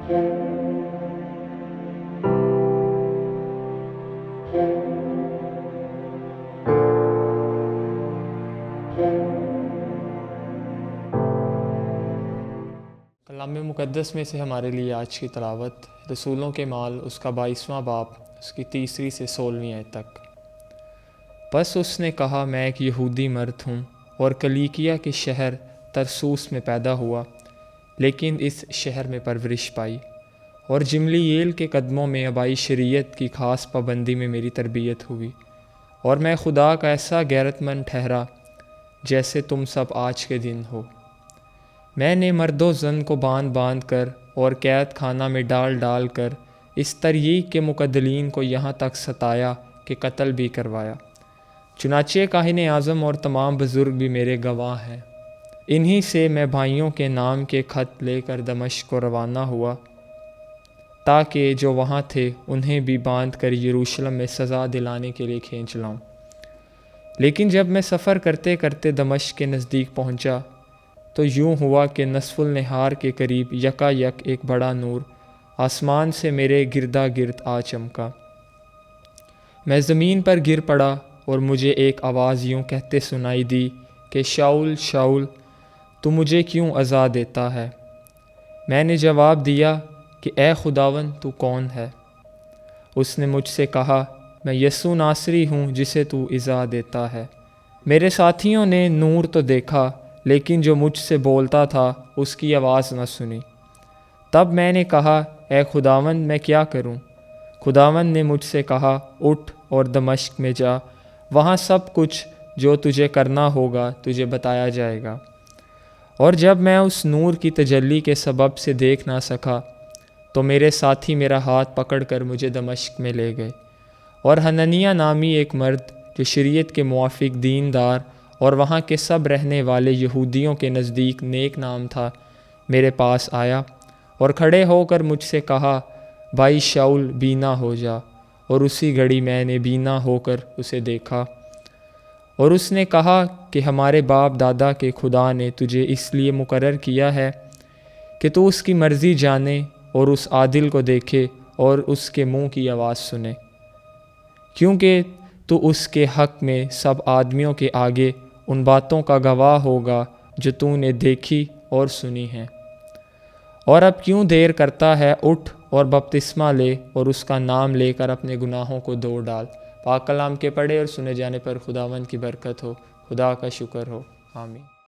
کلام مقدس میں سے ہمارے لیے آج کی تلاوت رسولوں کے مال اس کا 22واں باب اس کی 3 سے 16 آیت تک۔ پس اس نے کہا، میں ایک یہودی مرد ہوں اور کلیکیا کے شہر ترسوس میں پیدا ہوا، لیکن اس شہر میں پرورش پائی، اور جملییل کے قدموں میں ابائی شریعت کی خاص پابندی میں میری تربیت ہوئی، اور میں خدا کا ایسا غیرت مند ٹھہرا جیسے تم سب آج کے دن ہو۔ میں نے مرد و زن کو باندھ باندھ کر اور قید خانہ میں ڈال ڈال کر اس طریق کے مقتلین کو یہاں تک ستایا کہ قتل بھی کروایا۔ چنانچہ کاہن اعظم اور تمام بزرگ بھی میرے گواہ ہیں۔ انہی سے میں بھائیوں کے نام کے خط لے کر دمشق کو روانہ ہوا، تاکہ جو وہاں تھے انہیں بھی باندھ کر یروشلم میں سزا دلانے کے لیے کھینچ لاؤں۔ لیکن جب میں سفر کرتے کرتے دمشق کے نزدیک پہنچا تو یوں ہوا کہ نصف النہار کے قریب یکا یک ایک بڑا نور آسمان سے میرے گردا گرد آ چمکا۔ میں زمین پر گر پڑا اور مجھے ایک آواز یوں کہتے سنائی دی کہ شاؤل شاؤل تو مجھے کیوں اذا دیتا ہے؟ میں نے جواب دیا کہ اے خداوند تو کون ہے؟ اس نے مجھ سے کہا، میں یسوع ناصری ہوں جسے تو اذا دیتا ہے۔ میرے ساتھیوں نے نور تو دیکھا، لیکن جو مجھ سے بولتا تھا اس کی آواز نہ سنی۔ تب میں نے کہا، اے خداوند میں کیا کروں؟ خداوند نے مجھ سے کہا، اٹھ اور دمشق میں جا، وہاں سب کچھ جو تجھے کرنا ہوگا تجھے بتایا جائے گا۔ اور جب میں اس نور کی تجلی کے سبب سے دیکھ نہ سکا تو میرے ساتھی میرا ہاتھ پکڑ کر مجھے دمشق میں لے گئے، اور حنانیہ نامی ایک مرد جو شریعت کے موافق دیندار اور وہاں کے سب رہنے والے یہودیوں کے نزدیک نیک نام تھا، میرے پاس آیا اور کھڑے ہو کر مجھ سے کہا، بھائی شاؤل بینا ہو جا۔ اور اسی گھڑی میں نے بینا ہو کر اسے دیکھا، اور اس نے کہا کہ ہمارے باپ دادا کے خدا نے تجھے اس لیے مقرر کیا ہے کہ تو اس کی مرضی جانے اور اس عادل کو دیکھے اور اس کے منہ کی آواز سنے، کیونکہ تو اس کے حق میں سب آدمیوں کے آگے ان باتوں کا گواہ ہوگا جو تو نے دیکھی اور سنی ہیں۔ اور اب کیوں دیر کرتا ہے؟ اٹھ اور بپتسمہ لے اور اس کا نام لے کر اپنے گناہوں کو دھو ڈال۔ پاک کلام کے پڑھے اور سنے جانے پر خداوند کی برکت ہو۔ خدا کا شکر ہو، آمین۔